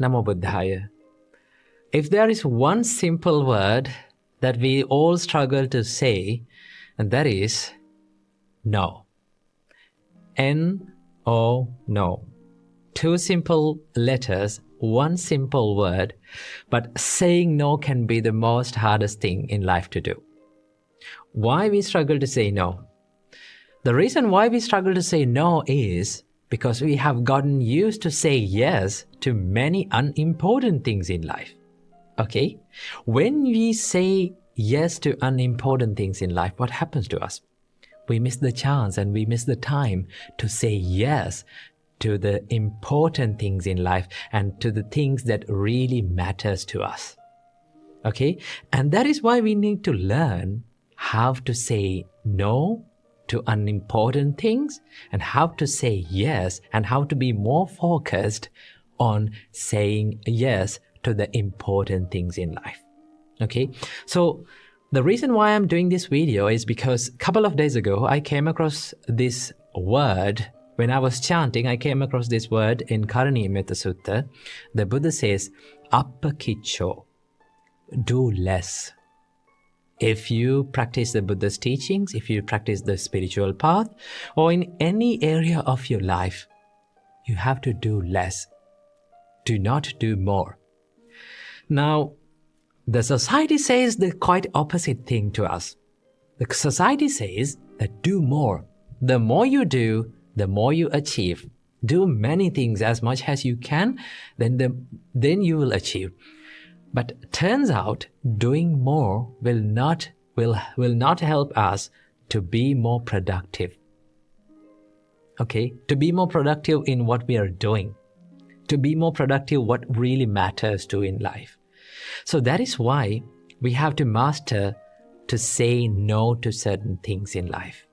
Namo Buddhaya. If there is one simple word that we all struggle to say, and that is no. N-O, no. Two simple letters, one simple word, but saying no can be the most hardest thing in life to do. Why we struggle to say no? The reason why we struggle to say no is because we have gotten used to say yes to many unimportant things in life. Okay? When we say yes to unimportant things in life, what happens to us? We miss the chance and we miss the time to say yes to the important things in life and to the things that really matters to us. Okay? And that is why we need to learn how to say no to unimportant things and how to say yes and how to be more focused on saying yes to the important things in life. Okay? So the reason why I'm doing this video is because a couple of days ago, I came across this word. When I was chanting, I came across this word in Karaniya Sutta. The Buddha says, Appakicho, do less. If you practice the Buddha's teachings, if you practice the spiritual path, or in any area of your life, you have to do less. Do not do more. Now, the society says the quite opposite thing to us. The society says that do more. The more you do, the more you achieve. Do many things as much as you can, then you will achieve. But turns out doing more will not help us to be more productive. Okay? To be more productive in what we are doing. To be more productive what really matters to in life. So that is why we have to master to say no to certain things in life.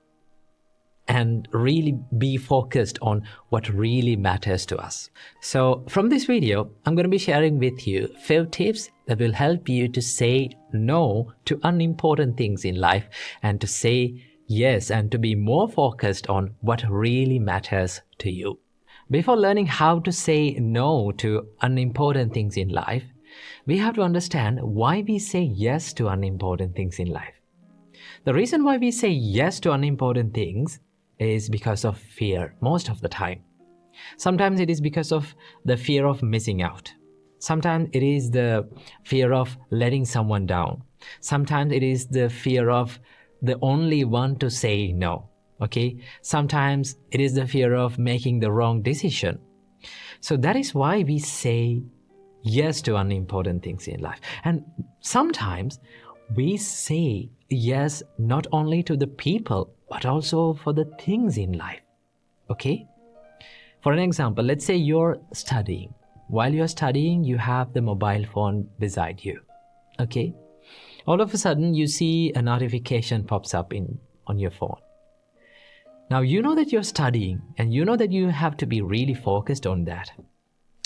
And really be focused on what really matters to us. So from this video, I'm going to be sharing with you 5 tips that will help you to say no to unimportant things in life and to say yes and to be more focused on what really matters to you. Before learning how to say no to unimportant things in life, we have to understand why we say yes to unimportant things in life. The reason why we say yes to unimportant things is because of fear most of the time. Sometimes it is because of the fear of missing out. Sometimes it is the fear of letting someone down. Sometimes it is the fear of the only one to say no. Okay? Sometimes it is the fear of making the wrong decision. So that is why we say yes to unimportant things in life. And sometimes we say yes not only to the people, but also for the things in life. Okay? For an example, let's say you're studying. While you're studying, you have the mobile phone beside you. Okay? All of a sudden, you see a notification pops up on your phone. Now, you know that you're studying and you know that you have to be really focused on that.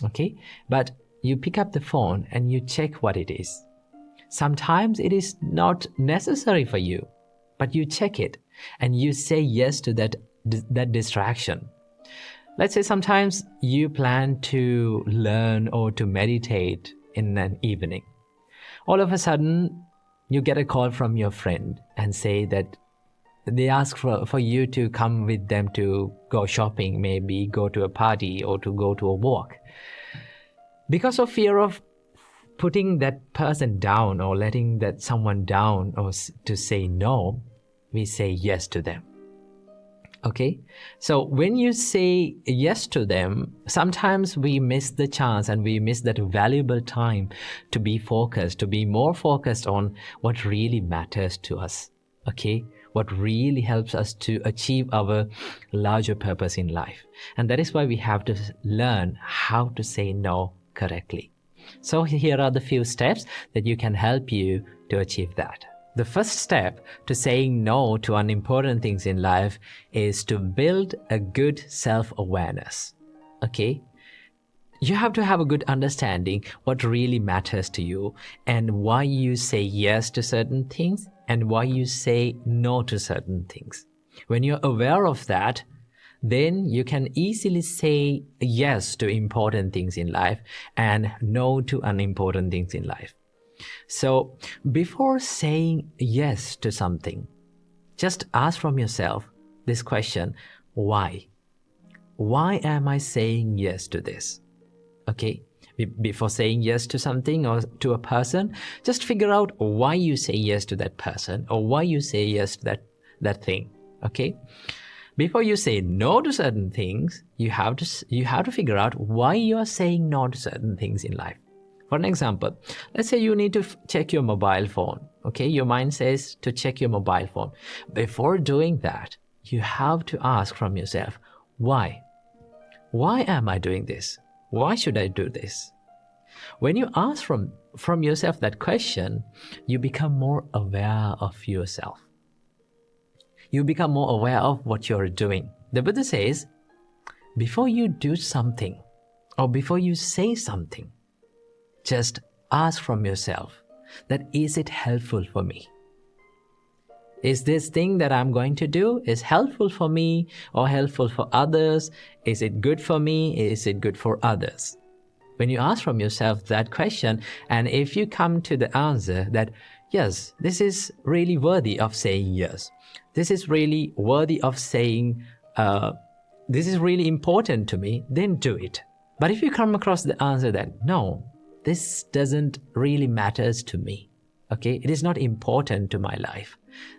Okay? But you pick up the phone and you check what it is. Sometimes it is not necessary for you, but you check it and you say yes to that distraction. Let's say sometimes you plan to learn or to meditate in an evening. All of a sudden, you get a call from your friend and say that they ask for you to come with them to go shopping, maybe go to a party or to go to a walk. Because of fear of putting that person down or letting that someone down or to say no, we say yes to them. Okay? So when you say yes to them, sometimes we miss the chance and we miss that valuable time to be focused, to be more focused on what really matters to us. Okay? What really helps us to achieve our larger purpose in life. And that is why we have to learn how to say no correctly. So here are the few steps that you can help you to achieve that. The first step to saying no to unimportant things in life is to build a good self-awareness. Okay? You have to have a good understanding what really matters to you and why you say yes to certain things and why you say no to certain things. When you're aware of that, then you can easily say yes to important things in life and no to unimportant things in life. So before saying yes to something, just ask from yourself this question: why? Why am I saying yes to this? Okay, before saying yes to something or to a person, just figure out why you say yes to that person or why you say yes to that thing. Okay, before you say no to certain things, you have to figure out why you are saying no to certain things in life. For an example, let's say you need to check your mobile phone. Okay, your mind says to check your mobile phone. Before doing that, you have to ask from yourself, why? Why am I doing this? Why should I do this? When you ask from yourself that question, you become more aware of yourself. You become more aware of what you're doing. The Buddha says, before you do something or before you say something, just ask from yourself that, is it helpful for me? Is this thing that I'm going to do is helpful for me or helpful for others? Is it good for me? Is it good for others? When you ask from yourself that question, and if you come to the answer that, yes, this is really worthy of saying yes, this is really worthy of saying, this is really important to me, then do it. But if you come across the answer that, no, this doesn't really matters to me, okay, it is not important to my life,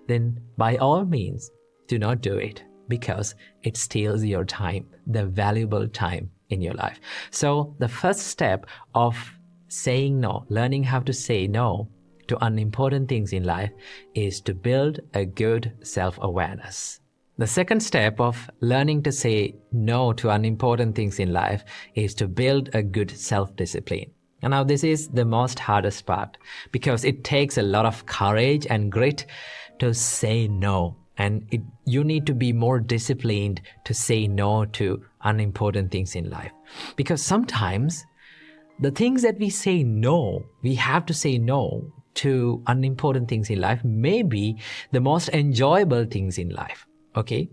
then by all means, do not do it, because it steals your time, the valuable time in your life. So the first step of saying no, learning how to say no to unimportant things in life, is to build a good self-awareness. The second step of learning to say no to unimportant things in life is to build a good self-discipline. And now this is the most hardest part, because it takes a lot of courage and grit to say no. And you need to be more disciplined to say no to unimportant things in life. Because sometimes the things that we say no, we have to say no to unimportant things in life, may be the most enjoyable things in life. Okay,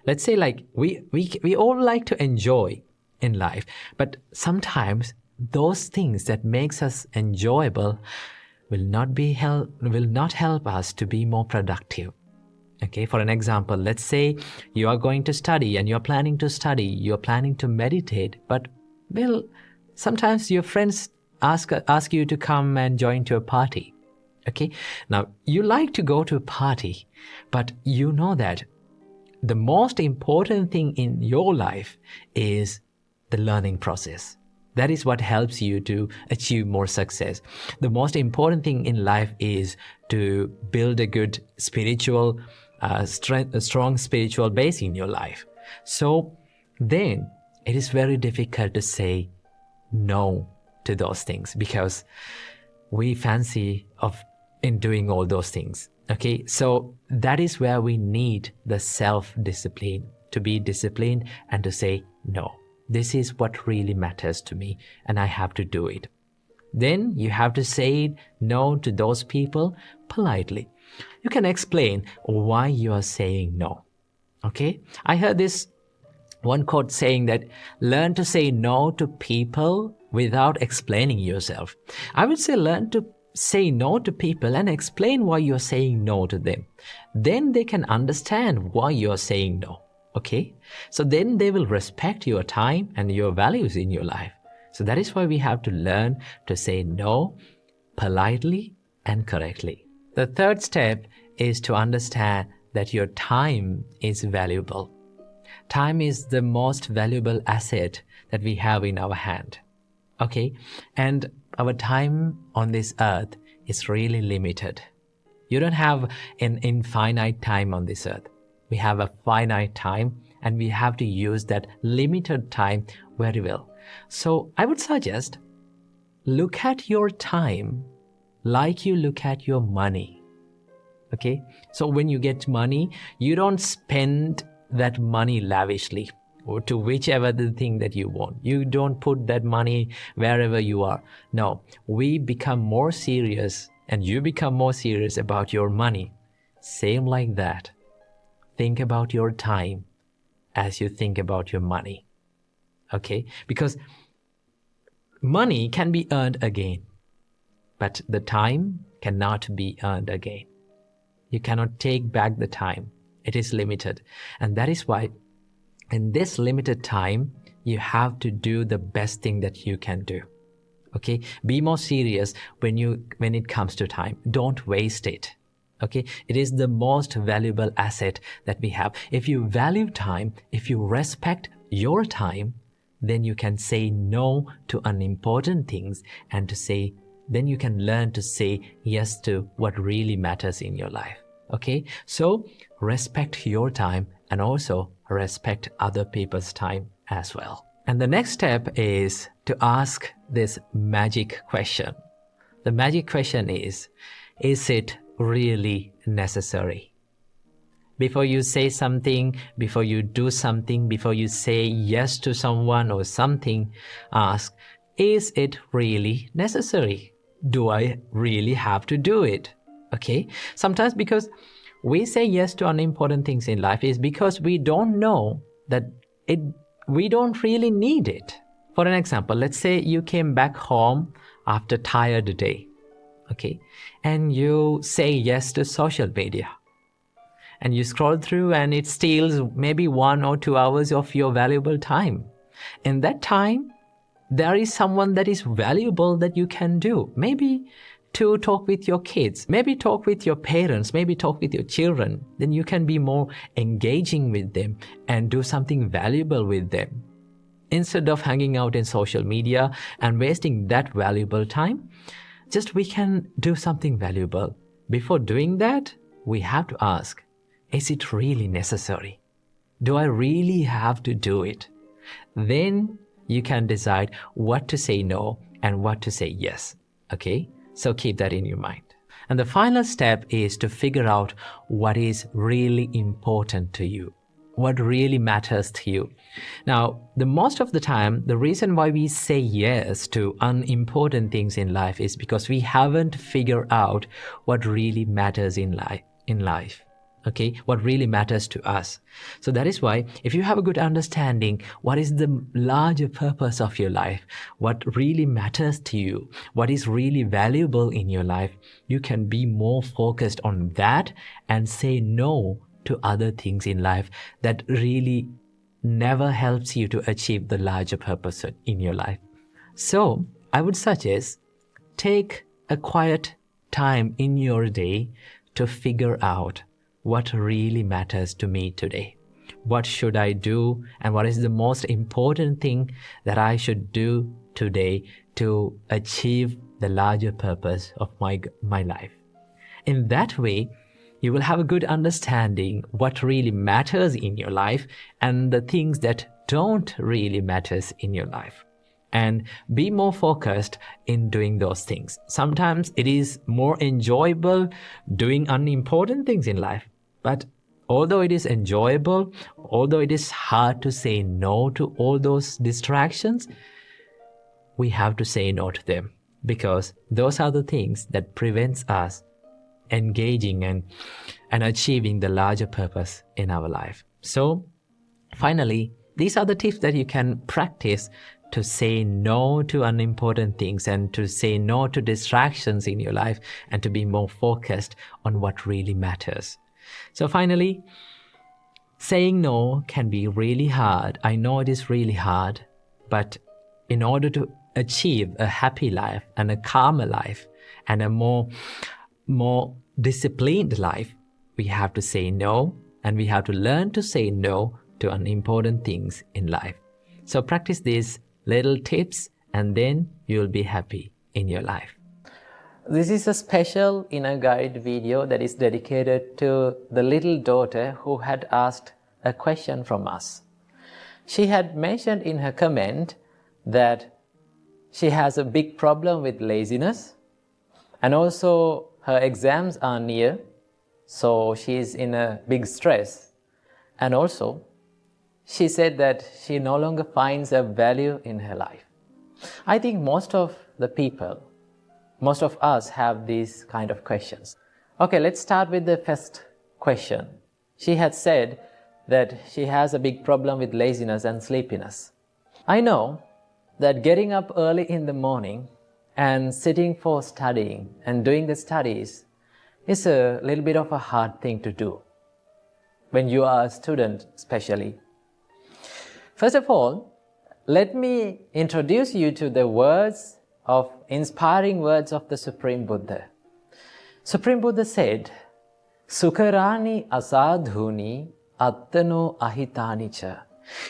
let's say like we all like to enjoy in life, but sometimes those things that makes us enjoyable will not help us to be more productive. Okay, for an example, let's say you are going to study and you're planning to study, you're planning to meditate, but well, sometimes your friends ask you to come and join to a party. Okay, now you like to go to a party, but you know that the most important thing in your life is the learning process. That is what helps you to achieve more success. The most important thing in life is to build a good spiritual, a strong spiritual base in your life. So then it is very difficult to say no to those things, because we fancy in doing all those things. Okay, so that is where we need the self-discipline, to be disciplined and to say no. This is what really matters to me, and I have to do it. Then you have to say no to those people politely. You can explain why you are saying no. Okay, I heard this one quote saying that, learn to say no to people without explaining yourself. I would say learn to say no to people and explain why you're saying no to them. Then they can understand why you're saying no. Okay, so then they will respect your time and your values in your life. So that is why we have to learn to say no politely and correctly. The third step is to understand that your time is valuable. Time is the most valuable asset that we have in our hand. Okay, and our time on this earth is really limited. You don't have an infinite time on this earth. We have a finite time, and we have to use that limited time very well. So I would suggest, look at your time like you look at your money. Okay, so when you get money, you don't spend that money lavishly or to whichever the thing that you want. You don't put that money wherever you are. No, we become more serious, and you become more serious about your money. Same like that. Think about your time as you think about your money. Okay? Because money can be earned again, but the time cannot be earned again. You cannot take back the time. It is limited. And that is why in this limited time, you have to do the best thing that you can do. Okay? Be more serious when it comes to time. Don't waste it. Okay? It is the most valuable asset that we have. If you value time, if you respect your time, then you can say no to unimportant things, and then you can learn to say yes to what really matters in your life. Okay? So respect your time and also respect other people's time as well. And the next step is to ask this magic question. The magic question is it really necessary? Before you say something, before you do something, before you say yes to someone or something, ask, is it really necessary? Do I really have to do it? Okay? Sometimes because we say yes to unimportant things in life is because we don't know that we don't really need it. For an example, let's say you came back home after a tired day, okay? And you say yes to social media. And you scroll through and it steals maybe 1 or 2 hours of your valuable time. In that time, there is someone that is valuable that you can do. Maybe to talk with your kids, maybe talk with your parents, maybe talk with your children. Then you can be more engaging with them and do something valuable with them. Instead of hanging out in social media and wasting that valuable time, just we can do something valuable. Before doing that, we have to ask, is it really necessary? Do I really have to do it? Then you can decide what to say no and what to say yes. Okay? So keep that in your mind. And the final step is to figure out what is really important to you. What really matters to you. Now, the most of the time, the reason why we say yes to unimportant things in life is because we haven't figured out what really matters in life. Okay, what really matters to us. So that is why if you have a good understanding what is the larger purpose of your life, what really matters to you, what is really valuable in your life, you can be more focused on that and say no to other things in life that really never helps you to achieve the larger purpose in your life. So I would suggest take a quiet time in your day to figure out what really matters to me today. What should I do, and what is the most important thing that I should do today to achieve the larger purpose of my life? In that way, you will have a good understanding what really matters in your life and the things that don't really matter in your life. And be more focused in doing those things. Sometimes it is more enjoyable doing unimportant things in life. But although it is enjoyable, although it is hard to say no to all those distractions, we have to say no to them because those are the things that prevents us engaging and achieving the larger purpose in our life. So finally, these are the tips that you can practice to say no to unimportant things and to say no to distractions in your life and to be more focused on what really matters. So finally, saying no can be really hard. I know it is really hard, but in order to achieve a happy life and a calmer life and a more disciplined life, we have to say no, and we have to learn to say no to unimportant things in life. So practice these little tips and then you'll be happy in your life. This is a special inner guide video that is dedicated to the little daughter who had asked a question from us. She had mentioned in her comment that she has a big problem with laziness and also her exams are near, so she is in a big stress. And also, she said that she no longer finds a value in her life. I think most of us have these kind of questions. Okay, let's start with the first question. She had said that she has a big problem with laziness and sleepiness. I know that getting up early in the morning and sitting for studying and doing the studies is a little bit of a hard thing to do when you are a student especially. First of all, let me introduce you to the inspiring words of the Supreme Buddha. Supreme Buddha said, Sukharani asadhuni attano ahitani cha.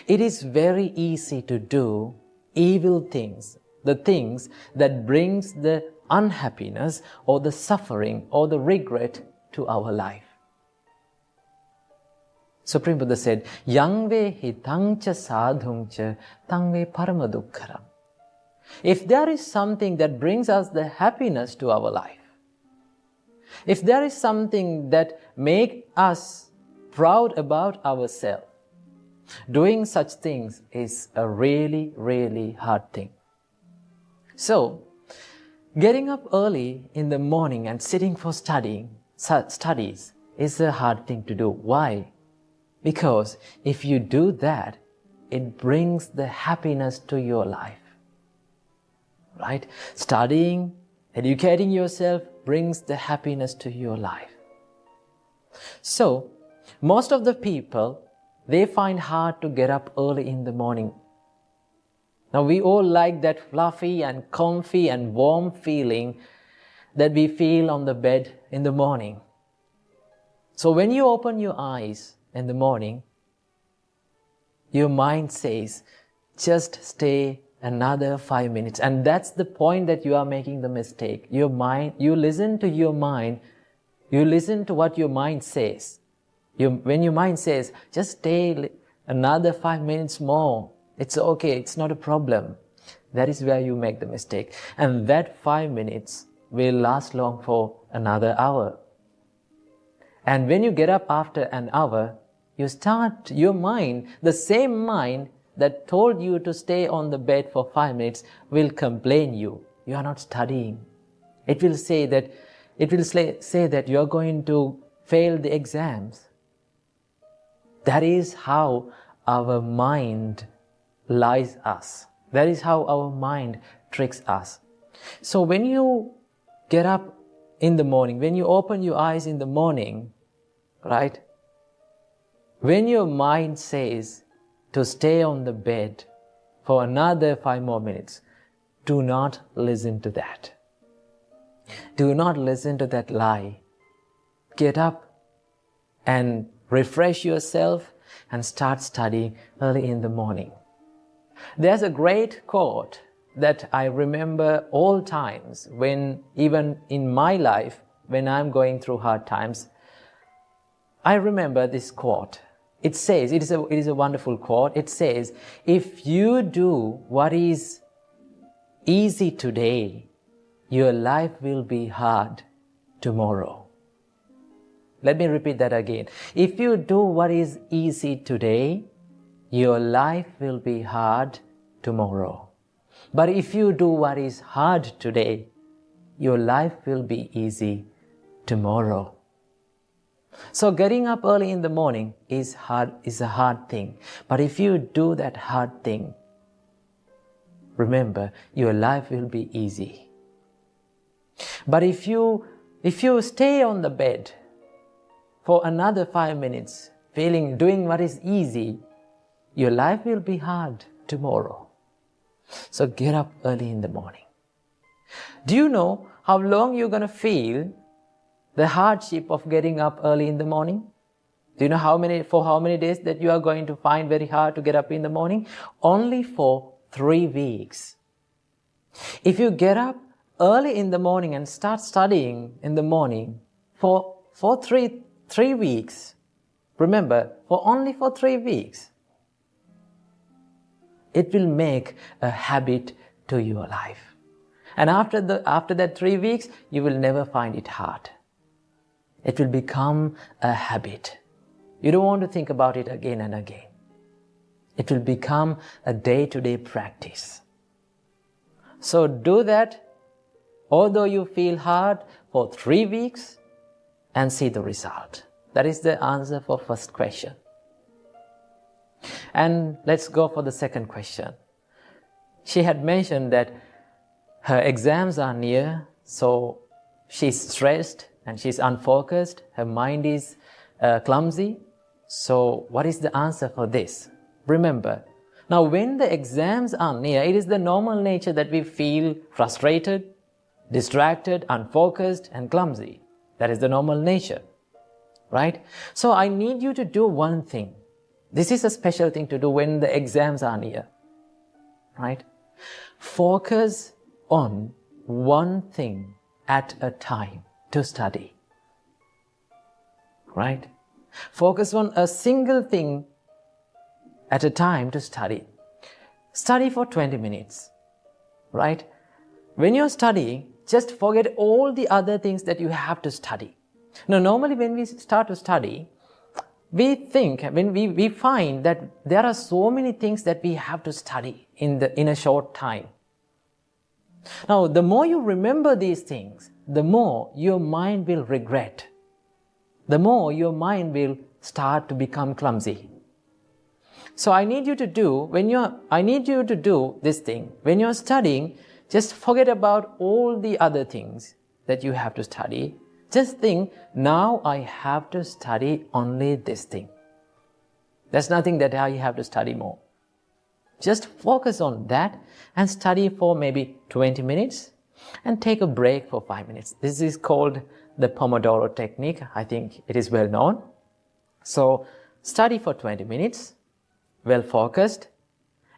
It is very easy to do evil things, the things that brings the unhappiness or the suffering or the regret to our life. Supreme Buddha said, Yangve hitangcha sadhungcha tangve paramadukkaram. If there is something that brings us the happiness to our life, if there is something that makes us proud about ourselves, doing such things is a really, really hard thing. So, getting up early in the morning and sitting for studies is a hard thing to do. Why? Because if you do that, it brings the happiness to your life. Right? Studying, educating yourself brings the happiness to your life. So, most of the people, they find hard to get up early in the morning. Now, we all like that fluffy and comfy and warm feeling that we feel on the bed in the morning. So, when you open your eyes in the morning, your mind says, just stay another 5 minutes. And that's the point that you are making the mistake. Your mind, you listen to your mind, you listen to what your mind says. When your mind says, just stay another 5 minutes more, it's okay, it's not a problem. That is where you make the mistake. And that 5 minutes will last long for another hour. And when you get up after an hour, your mind, the same mind that told you to stay on the bed for 5 minutes will complain you. You are not studying. It will say that you are going to fail the exams. That is how our mind lies us. That is how our mind tricks us. So when you get up in the morning, when you open your eyes in the morning, right? When your mind says to stay on the bed for another 5 more minutes, do not listen to that. Do not listen to that lie. Get up and refresh yourself and start studying early in the morning. There's a great quote that I remember all times when, even in my life, when I'm going through hard times, I remember this quote. It says, it is a wonderful quote. It says, if you do what is easy today, your life will be hard tomorrow. Let me repeat that again. If you do what is easy today, your life will be hard tomorrow. But if you do what is hard today, your life will be easy tomorrow. So getting up early in the morning is a hard thing. But if you do that hard thing, remember, your life will be easy. But if you stay on the bed for another 5 minutes, doing what is easy, your life will be hard tomorrow. So get up early in the morning. Do you know how long you're going to feel the hardship of getting up early in the morning? Do you know for how many days that you are going to find very hard to get up in the morning? Only for 3 weeks. If you get up early in the morning and start studying in the morning for 3 weeks, remember, only for 3 weeks, it will make a habit to your life. And after that 3 weeks, you will never find it hard. It will become a habit. You don't want to think about it again and again. It will become a day-to-day practice. So do that, although you feel hard, for 3 weeks and see the result. That is the answer for first question. And let's go for the second question. She had mentioned that her exams are near, so she's stressed and she's unfocused, her mind is clumsy. So what is the answer for this? Remember, now when the exams are near, it is the normal nature that we feel frustrated, distracted, unfocused, and clumsy. That is the normal nature, right? So I need you to do one thing. This is a special thing to do when the exams are near, right? Focus on one thing at a time to study, right? Focus on a single thing at a time to study. Study for 20 minutes, right? When you're studying, just forget all the other things that you have to study. Now, normally when we start to study, we find that there are so many things that we have to study in a short time. Now, the more you remember these things, the more your mind will regret. The more your mind will start to become clumsy. So I need you to do this thing. When you're studying, just forget about all the other things that you have to study. Just think, now I have to study only this thing. There's nothing that I have to study more. Just focus on that and study for maybe 20 minutes and take a break for 5 minutes. This is called the Pomodoro technique. I think it is well known. So study for 20 minutes, well focused,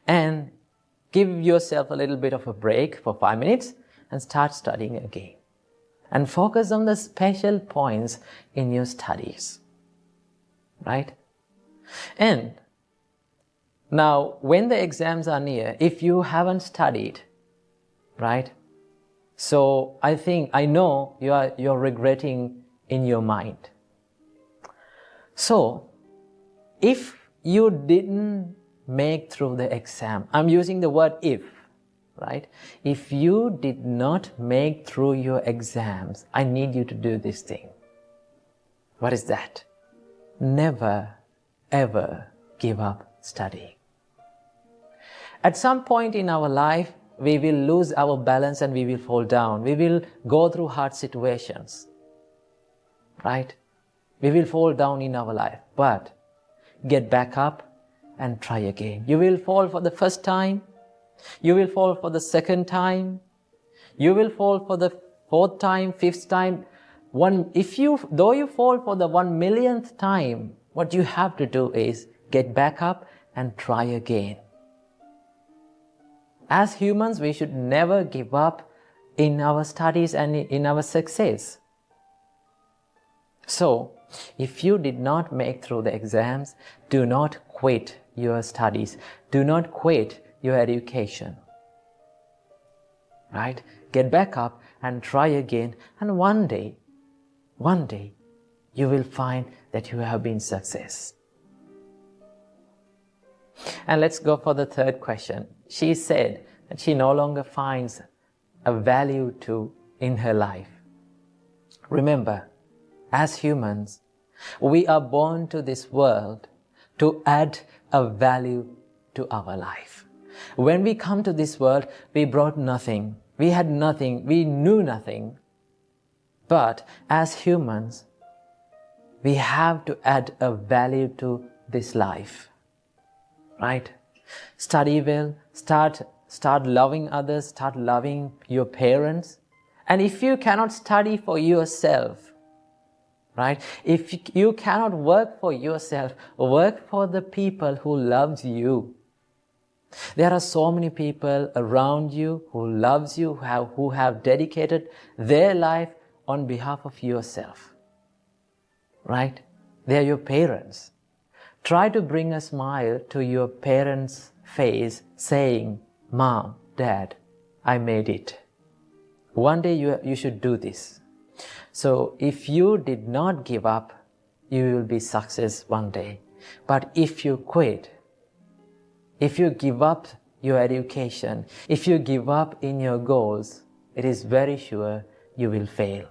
and give yourself a little bit of a break for 5 minutes and start studying again. And focus on the special points in your studies, right? And now, when the exams are near, if you haven't studied, right? So I know you're regretting in your mind. So, if you didn't make through the exam, I'm using the word if, right? If you did not make through your exams, I need you to do this thing. What is that? Never, ever give up studying. At some point in our life, we will lose our balance and we will fall down. We will go through hard situations, right? We will fall down in our life, but get back up and try again. You will fall for the first time. You will fall for the second time. You will fall for the fourth time, fifth time. Though you fall for the 1,000,000th time, what you have to do is get back up and try again. As humans, we should never give up in our studies and in our success. So, if you did not make through the exams, do not quit your studies. Do not quit your education. Right? Get back up and try again, and one day, you will find that you have been success. And let's go for the third question. She said that she no longer finds a value in her life. Remember, as humans, we are born to this world to add a value to our life. When we come to this world, we brought nothing. We had nothing. We knew nothing. But as humans, we have to add a value to this life. Right? Study well, start loving others, start loving your parents. And if you cannot study for yourself, right? If you cannot work for yourself, work for the people who loves you. There are so many people around you who loves you, who have dedicated their life on behalf of yourself. Right? They are your parents. Try to bring a smile to your parents' face saying, "Mom, Dad, I made it." One day you should do this. So if you did not give up, you will be success one day. But if you quit, if you give up your education, if you give up in your goals, it is very sure you will fail.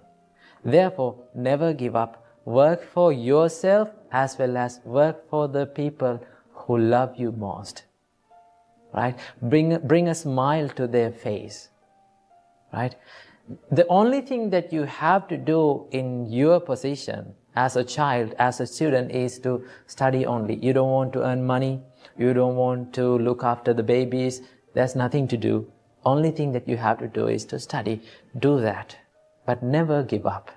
Therefore, never give up. Work for yourself as well as work for the people who love you most, right? Bring a smile to their face, right? The only thing that you have to do in your position as a child, as a student, is to study only. You don't want to earn money. You don't want to look after the babies. There's nothing to do. Only thing that you have to do is to study. Do that, but never give up.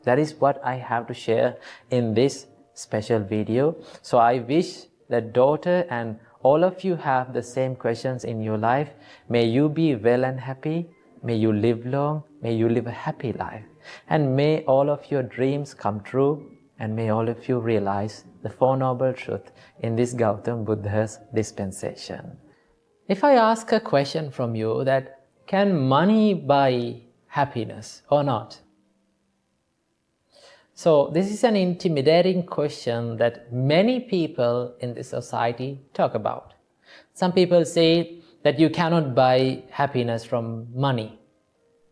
That is what I have to share in this special video. So I wish that daughter and all of you have the same questions in your life. May you be well and happy. May you live long. May you live a happy life. And may all of your dreams come true. And may all of you realize the Four Noble Truths in this Gautam Buddha's dispensation. If I ask a question from you that, can money buy happiness or not? So this is an intimidating question that many people in this society talk about. Some people say that you cannot buy happiness from money.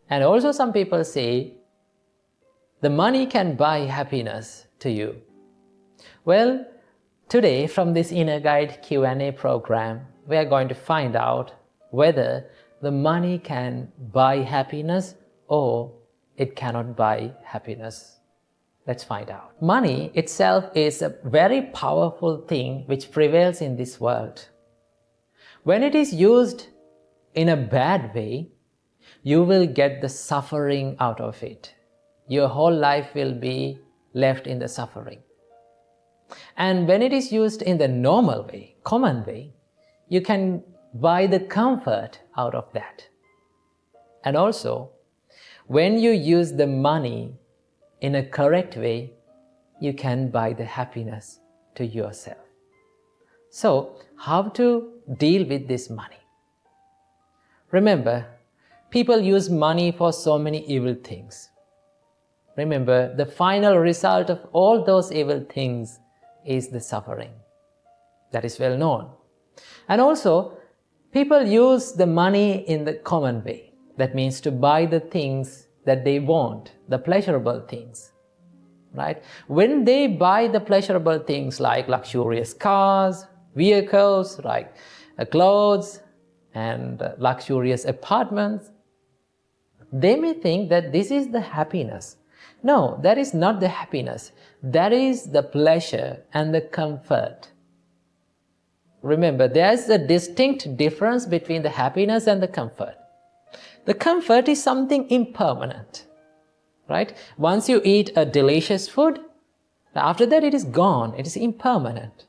And also some people say the money can buy happiness to you. Well, today from this Inner Guide Q&A program, we are going to find out whether the money can buy happiness or it cannot buy happiness. Let's find out. Money itself is a very powerful thing which prevails in this world. When it is used in a bad way, you will get the suffering out of it. Your whole life will be left in the suffering. And when it is used in the normal way, common way, you can buy the comfort out of that. And also, when you use the money in a correct way, you can buy the happiness to yourself. So, how to deal with this money? Remember, people use money for so many evil things. Remember, the final result of all those evil things is the suffering. That is well known. And also, people use the money in the common way. That means to buy the things that they want, the pleasurable things, right? When they buy the pleasurable things like luxurious cars, vehicles, like clothes and luxurious apartments, they may think that this is the happiness. No, that is not the happiness. That is the pleasure and the comfort. Remember, there is a distinct difference between the happiness and the comfort. The comfort is something impermanent, right? Once you eat a delicious food, after that it is gone, it is impermanent,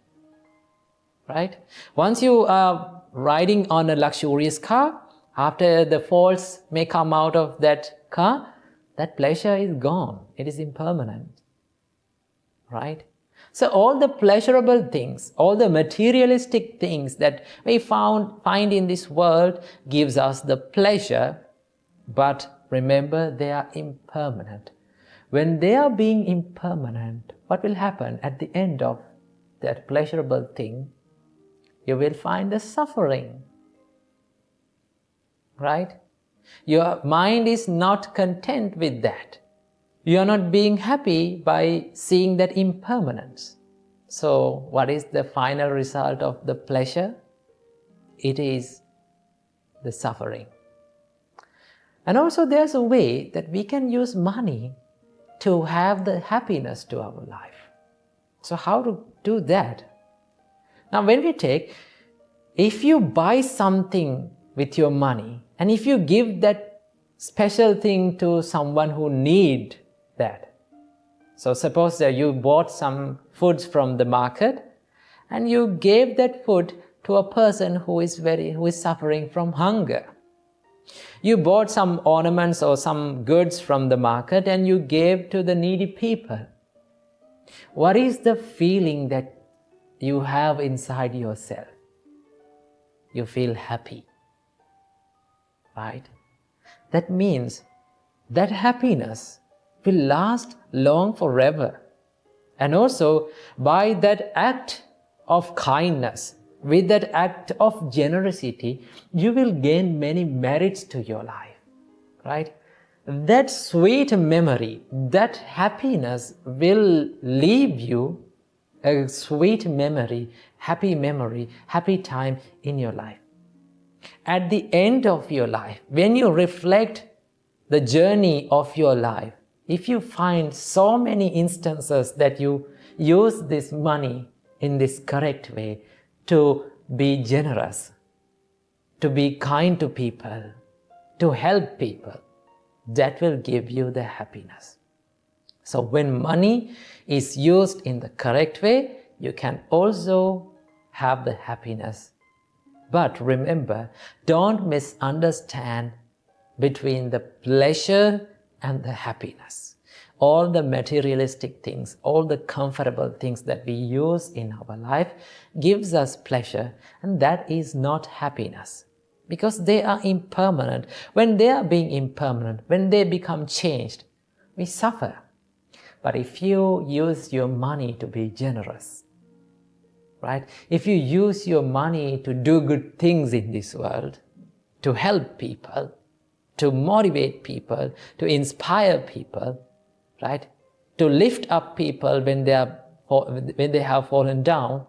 right? Once you are riding on a luxurious car, after the faults may come out of that car, that pleasure is gone, it is impermanent, right? So all the pleasurable things, all the materialistic things that we find in this world gives us the pleasure, but remember, they are impermanent. When they are being impermanent, what will happen at the end of that pleasurable thing? You will find the suffering, right? Your mind is not content with that. You are not being happy by seeing that impermanence. So, what is the final result of the pleasure? It is the suffering. And also there's a way that we can use money to have the happiness to our life. So how to do that? Now when we take, if you buy something with your money, and if you give that special thing to someone who needs that. So suppose that you bought some foods from the market and you gave that food to a person who is suffering from hunger. You bought some ornaments or some goods from the market and you gave to the needy people. What is the feeling that you have inside yourself? You feel happy, right? That means that happiness will last long forever. And also, by that act of kindness, with that act of generosity, you will gain many merits to your life, right? That sweet memory, that happiness will leave you a sweet memory, happy time in your life. At the end of your life, when you reflect the journey of your life, if you find so many instances that you use this money in this correct way to be generous, to be kind to people, to help people, that will give you the happiness. So when money is used in the correct way, you can also have the happiness. But remember, don't misunderstand between the pleasure and the happiness. All the materialistic things, all the comfortable things that we use in our life gives us pleasure, and that is not happiness, because they are impermanent. When they are being impermanent, when they become changed, we suffer. But if you use your money to be generous, right? If you use your money to do good things in this world, to help people, to motivate people, to inspire people, right? To lift up people when they have fallen down,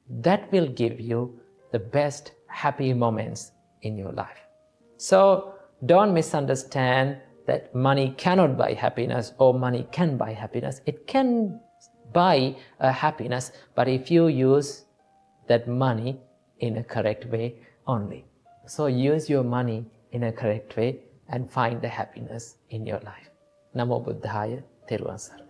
that will give you the best happy moments in your life. So don't misunderstand that money cannot buy happiness or money can buy happiness. It can buy a happiness, but if you use that money in a correct way only. So use your money in a correct way and find the happiness in your life. Namo Buddhaya, Therwan Saranam.